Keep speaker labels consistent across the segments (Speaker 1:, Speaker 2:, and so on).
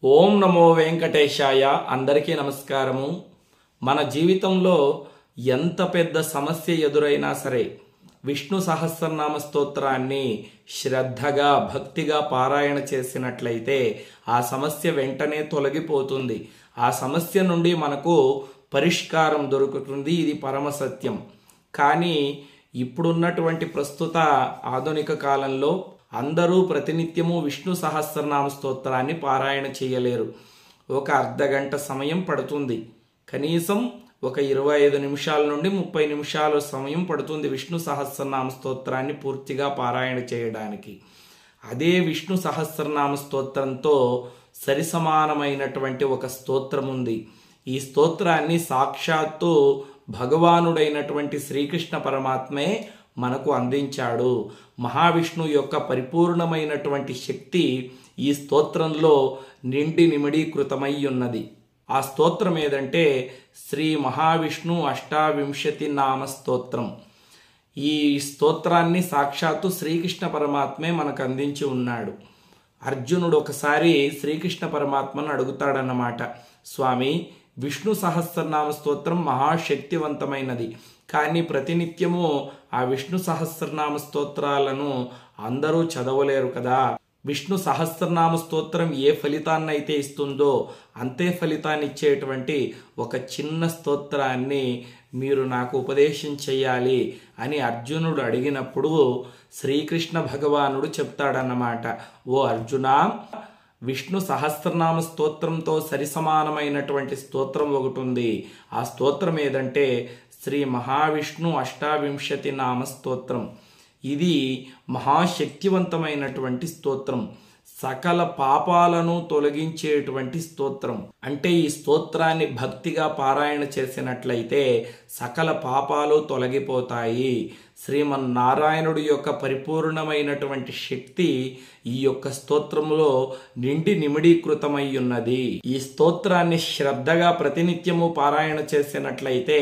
Speaker 1: ఓం నమో వెంకటేశాయ. అందరికీ నమస్కారము. మన జీవితంలో ఎంత పెద్ద సమస్య ఎదురైనా సరే విష్ణు సహస్రనామ స్తోత్రాన్ని శ్రద్ధగా భక్తిగా పారాయణ చేసినట్లయితే ఆ సమస్య వెంటనే తొలగిపోతుంది. ఆ సమస్య నుండి మనకు పరిష్కారం దొరుకుతుంది. ఇది పరమ సత్యం. కానీ ఇప్పుడున్నటువంటి ప్రస్తుత ఆధునిక కాలంలో అందరూ ప్రతినిత్యము విష్ణు సహస్రనామ స్తోత్రాన్ని పారాయణ చేయలేరు. ఒక అర్ధగంట సమయం పడుతుంది. కనీసం ఒక 25 నిమిషాల నుండి 30 నిమిషాల సమయం పడుతుంది విష్ణు సహస్రనామ స్తోత్రాన్ని పూర్తిగా పారాయణ చేయడానికి. అదే విష్ణు సహస్రనామ స్తోత్రంతో సరిసమానమైనటువంటి ఒక స్తోత్రం ఉంది. ఈ స్తోత్రాన్ని సాక్షాత్తు భగవానుడైనటువంటి శ్రీకృష్ణ పరమాత్మే మనకు అందించాడు. మహావిష్ణు యొక్క పరిపూర్ణమైనటువంటి శక్తి ఈ స్తోత్రంలో నిండి నిమిడీకృతమై ఉన్నది. ఆ స్తోత్రం ఏదంటే శ్రీ మహావిష్ణు అష్టావింశతి నామ స్తోత్రం. ఈ స్తోత్రాన్ని సాక్షాత్తు శ్రీకృష్ణ పరమాత్మే మనకు అందించి ఉన్నాడు. అర్జునుడు ఒకసారి శ్రీకృష్ణ పరమాత్మను అడుగుతాడన్నమాట, స్వామి, విష్ణు సహస్రనామ స్తోత్రం మహాశక్తివంతమైనది, కానీ ప్రతినిత్యము ఆ విష్ణు సహస్రనామ స్తోత్రాలను అందరూ చదవలేరు కదా. విష్ణు సహస్రనామ స్తోత్రం ఏ ఫలితాన్నైతే ఇస్తుందో అంతే ఫలితాన్ని ఇచ్చేటువంటి ఒక చిన్న స్తోత్రాన్ని మీరు నాకు ఉపదేశం చెయ్యాలి అని అర్జునుడు అడిగినప్పుడు శ్రీకృష్ణ భగవానుడు చెప్తాడన్నమాట, ఓ అర్జునా, విష్ణు సహస్రనామ స్తోత్రంతో సరిసమానమైనటువంటి స్తోత్రం ఒకటి ఉంది. ఆ స్తోత్రం ఏదంటే శ్రీ మహావిష్ణు అష్టావింశతి నామ స్తోత్రం. ఇది మహాశక్తివంతమైనటువంటి స్తోత్రం, సకల పాపాలను తొలగించేటువంటి స్తోత్రం. అంటే ఈ స్తోత్రాన్ని భక్తిగా పారాయణ చేసినట్లయితే సకల పాపాలు తొలగిపోతాయి. శ్రీమన్నారాయణుడి యొక్క పరిపూర్ణమైనటువంటి శక్తి ఈ యొక్క స్తోత్రములో నిండి నిమిడీకృతమై ఉన్నది. ఈ స్తోత్రాన్ని శ్రద్ధగా ప్రతినిత్యము పారాయణ చేసినట్లయితే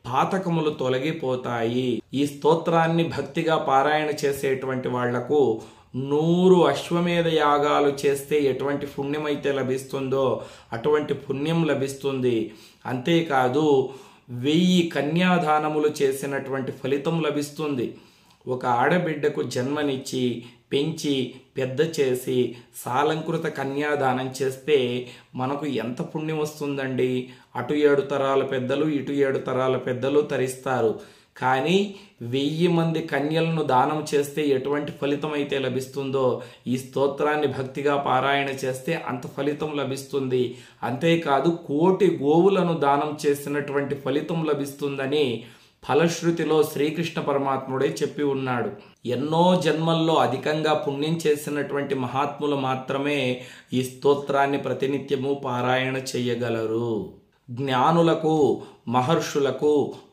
Speaker 1: పాతకములు తొలగిపోతాయి. ఈ స్తోత్రాన్ని భక్తిగా పారాయణ చేసేటువంటి వాళ్లకు 100 అశ్వమేధ యాగాలు చేస్తే ఎటువంటి పుణ్యమైతే లభిస్తుందో అటువంటి పుణ్యం లభిస్తుంది. అంతేకాదు 1000 కన్యాదానములు చేసినటువంటి ఫలితం లభిస్తుంది. ఒక ఆడబిడ్డకు జన్మనిచ్చి పెంచి పెద్ద చేసి సాలంకృత కన్యాదానం చేస్తే మనకు ఎంత పుణ్యం వస్తుందండి. అటు 7 తరాల పెద్దలు ఇటు 7 తరాల పెద్దలు తరిస్తారు. కానీ 1000 మంది కన్యలను దానం చేస్తే ఎటువంటి ఫలితం అయితే లభిస్తుందో ఈ స్తోత్రాన్ని భక్తిగా పారాయణ చేస్తే అంత ఫలితం లభిస్తుంది. అంతేకాదు 1,000,000 గోవులను దానం చేసినటువంటి ఫలితం లభిస్తుందని ఫలశ్రుతిలో శ్రీకృష్ణ పరమాత్ముడే చెప్పి ఉన్నాడు. ఎన్నో జన్మల్లో అధికంగా పుణ్యం చేసినటువంటి మహాత్ములు మాత్రమే ఈ స్తోత్రాన్ని ప్రతినిత్యము పారాయణ చేయగలరు. జ్ఞానులకు, మహర్షులకు,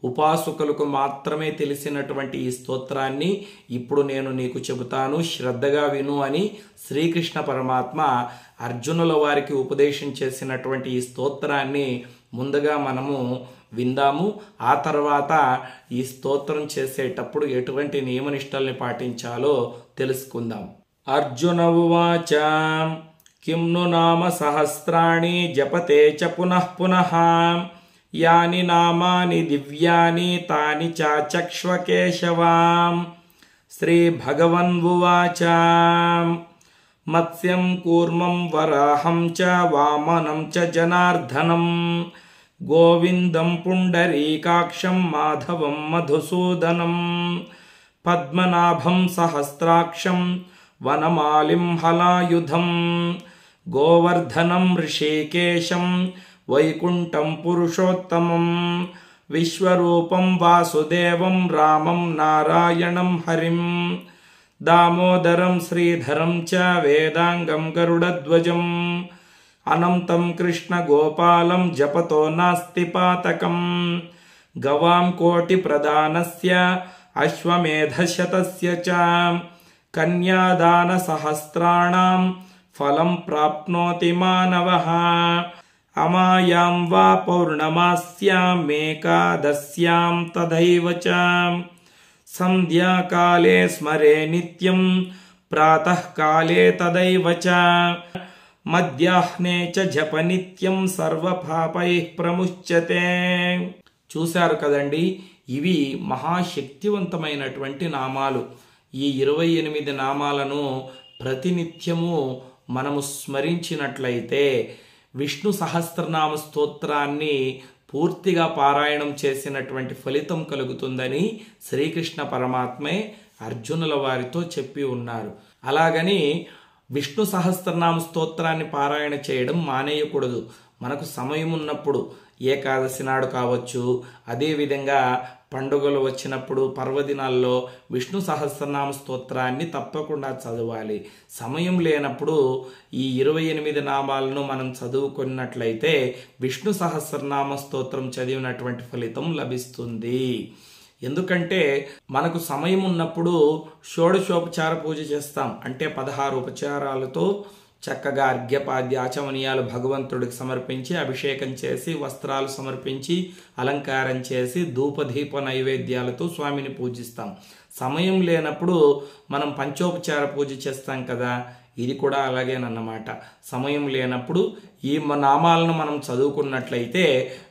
Speaker 1: ఉపాసకులకు మాత్రమే తెలిసినటువంటి ఈ స్తోత్రాన్ని ఇప్పుడు నేను నీకు చెబుతాను, శ్రద్ధగా విను అని శ్రీకృష్ణ పరమాత్మ అర్జునుల వారికి ఉపదేశం చేసినటువంటి ఈ స్తోత్రాన్ని ముందుగా మనము విందాము. ఆ తర్వాత ఈ స్తోత్రం చేసేటప్పుడు ఎటువంటి నియమనిష్టల్ని పాటించాలో తెలుసుకుందాం. అర్జున ఉవాచ కిం ను నామ సహస్రాణి జపతే చ పునః పునః యాని నామాని దివ్యాని తాని చక్ష్వ కేశవాం. శ్రీ భగవన్ ఉవాచ మత్స్యం కూర్మం వరాహం చ వామనం చ జనార్దనం గోవిందం పుండరీకాక్షం మాధవం మధుసూదనం పద్మనాభం సహస్రాక్షం వనమాలిం హలాయుధం గోవర్ధనం ఋషికేశం వైకుంఠం పురుషోత్తమం విశ్వరూపం వాసుదేవం రామం నారాయణం హరిం దామోదరం శ్రీధరం చ వేదాంగం గరుడధ్వజం అనంతం కృష్ణ గోపాలం జపతో నాస్తి పాతకం గవాం కోటి ప్రదానస్య అశ్వమేధశతస్య చ కన్యాదాన సహస్రాణం ఫలం ప్రాప్నోతి మానవః అమాయాం వా పౌర్ణమాస్యాం ఏకాదశ్యాం తథైవ చ సంధ్యాకాలే స్మరే నిత్యం ప్రాతఃకాలే తదైవ చ మధ్యాహ్నే చ జప నిత్యం సర్వపాపైః ప్రముచ్యతే. చూశారు కదండి, ఇవి మహాశక్తివంతమైనటువంటి నామాలు. ఈ 28 నామాలను ప్రతినిత్యము మనము స్మరించినట్లయితే విష్ణు సహస్రనామ స్తోత్రాన్ని పూర్తిగా పారాయణం చేసినటువంటి ఫలితం కలుగుతుందని శ్రీకృష్ణ పరమాత్మే అర్జునుల వారితో చెప్పి ఉన్నారు. అలాగని విష్ణు సహస్రనామ స్తోత్రాన్ని పారాయణ చేయడం మానేయకూడదు. మనకు సమయం ఉన్నప్పుడు ఏకాదశి నాడు కావచ్చు, అదేవిధంగా పండుగలు వచ్చినప్పుడు పర్వదినాల్లో విష్ణు సహస్రనామ స్తోత్రాన్ని తప్పకుండా చదవాలి. సమయం లేనప్పుడు ఈ 28 నామాలను మనం చదువుకున్నట్లయితే విష్ణు సహస్రనామ స్తోత్రం చదివినటువంటి ఫలితం లభిస్తుంది. ఎందుకంటే మనకు సమయం ఉన్నప్పుడు షోడశోపచార పూజ చేస్తాం. అంటే 16 ఉపచారాలతో చక్కగా అర్ఘ్యపాద్య ఆచమనీయాలు భగవంతుడికి సమర్పించి, అభిషేకం చేసి, వస్త్రాలు సమర్పించి, అలంకారం చేసి, ధూపదీప నైవేద్యాలతో స్వామిని పూజిస్తాం. సమయం లేనప్పుడు మనం పంచోపచార పూజ చేస్తాం కదా, ఇది కూడా అలాగేనన్నమాట. సమయం లేనప్పుడు ఈ నామాలను మనం చదువుకున్నట్లయితే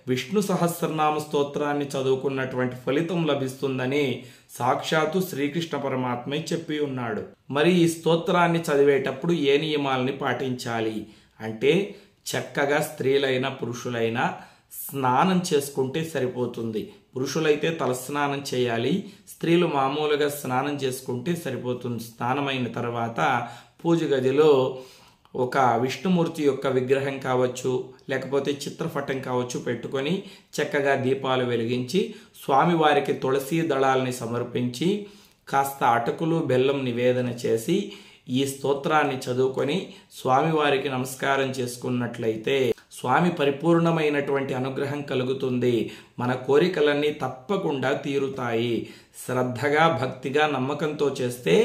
Speaker 1: విష్ణు సహస్రనామ స్తోత్రాన్ని చదువుకున్నటువంటి ఫలితం లభిస్తుందని సాక్షాత్తు శ్రీకృష్ణ పరమాత్మే చెప్పి ఉన్నాడు. మరి ఈ స్తోత్రాన్ని చదివేటప్పుడు ఏ నియమాలని పాటించాలి అంటే, చక్కగా స్త్రీలైనా పురుషులైనా స్నానం చేసుకుంటే సరిపోతుంది. పురుషులైతే తలస్నానం చేయాలి, స్త్రీలు మామూలుగా స్నానం చేసుకుంటే సరిపోతుంది. స్నానమైన తర్వాత పూజ గదిలో ఒక విష్ణుమూర్తి యొక్క విగ్రహం కావచ్చు, లేకపోతే చిత్రపటం కావచ్చు పెట్టుకొని చక్కగా దీపాలు వెలిగించి స్వామివారికి తులసి దళాలని సమర్పించి కాస్త అటుకులు బెల్లం నివేదన చేసి ఈ స్తోత్రాన్ని చదువుకొని స్వామివారికి నమస్కారం చేసుకున్నట్లయితే స్వామి పరిపూర్ణమైనటువంటి అనుగ్రహం కలుగుతుంది. మన కోరికలన్నీ తప్పకుండా తీరుతాయి. శ్రద్ధగా, భక్తిగా, నమ్మకంతో చేస్తే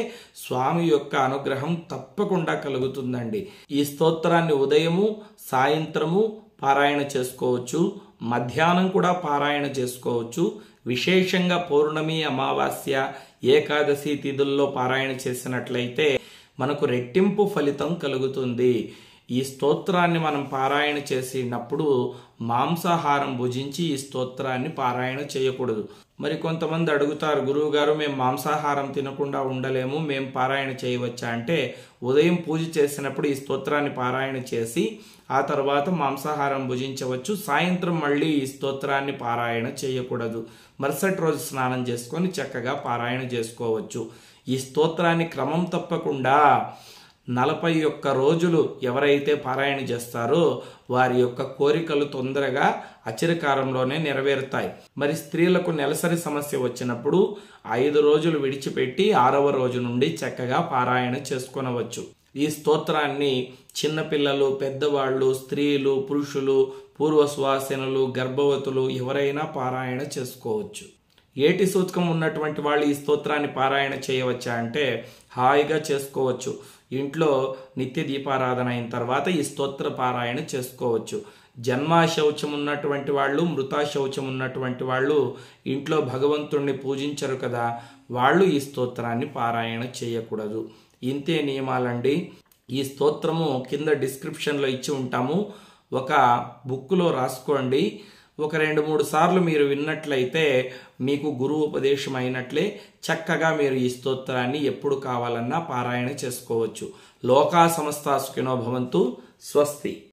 Speaker 1: స్వామి యొక్క అనుగ్రహం తప్పకుండా కలుగుతుందండి. ఈ స్తోత్రాన్ని ఉదయము, సాయంత్రము పారాయణ చేసుకోవచ్చు, మధ్యాహ్నం కూడా పారాయణ చేసుకోవచ్చు. విశేషంగా పౌర్ణమి, అమావాస్య, ఏకాదశి తిథుల్లో పారాయణ చేసినట్లయితే మనకు రెట్టింపు ఫలితం కలుగుతుంది. ఈ స్తోత్రాన్ని మనం పారాయణ చేసినప్పుడు మాంసాహారం భుజించి ఈ స్తోత్రాన్ని పారాయణ చేయకూడదు. మరి కొంతమంది అడుగుతారు, గురువు గారు మేము మాంసాహారం తినకుండా ఉండలేము, మేము పారాయణ చేయవచ్చా అంటే, ఉదయం పూజ చేసినప్పుడు ఈ స్తోత్రాన్ని పారాయణ చేసి ఆ తర్వాత మాంసాహారం భుజించవచ్చు. సాయంత్రం మళ్ళీ ఈ స్తోత్రాన్ని పారాయణ చేయకూడదు. మరుసటి రోజు స్నానం చేసుకొని చక్కగా పారాయణ చేసుకోవచ్చు. ఈ స్తోత్రాన్ని క్రమం తప్పకుండా 41 రోజులు ఎవరైతే పారాయణ చేస్తారో వారి యొక్క కోరికలు తొందరగా అచిరకాలంలోనే నెరవేరుతాయి. మరి స్త్రీలకు నెలసరి సమస్య వచ్చినప్పుడు 5 రోజులు విడిచిపెట్టి 6వ రోజు నుండి చక్కగా పారాయణ చేసుకొనవచ్చు. ఈ స్తోత్రాన్ని చిన్నపిల్లలు, పెద్దవాళ్ళు, స్త్రీలు, పురుషులు, పూర్వశ్వాసనులు, గర్భవతులు ఎవరైనా పారాయణ చేసుకోవచ్చు. ఏటి సూతకం ఉన్నటువంటి వాళ్ళు ఈ స్తోత్రాన్ని పారాయణ చేయవచ్చా అంటే, హాయిగా చేసుకోవచ్చు. ఇంట్లో నిత్య దీపారాధన అయిన తర్వాత ఈ స్తోత్ర పారాయణ చేసుకోవచ్చు. జన్మాశౌచం ఉన్నటువంటి వాళ్ళు, మృతాశౌచం ఉన్నటువంటి వాళ్ళు ఇంట్లో భగవంతుణ్ణి పూజించరు కదా, వాళ్ళు ఈ స్తోత్రాన్ని పారాయణ చేయకూడదు. ఇంతే నియమాలండి. ఈ స్తోత్రము కింద డిస్క్రిప్షన్లో ఇచ్చి ఉంటాము, ఒక బుక్లో రాసుకోండి. ఒక 2-3 సార్లు మీరు విన్నట్లయితే మీకు గురువు ఉపదేశం అయినట్లే చక్కగా మీరు ఈ స్తోత్రాన్ని ఎప్పుడు కావాలన్నా పారాయణ చేసుకోవచ్చు. లోకా సమస్తా సుఖినో భవంతు. స్వస్తి.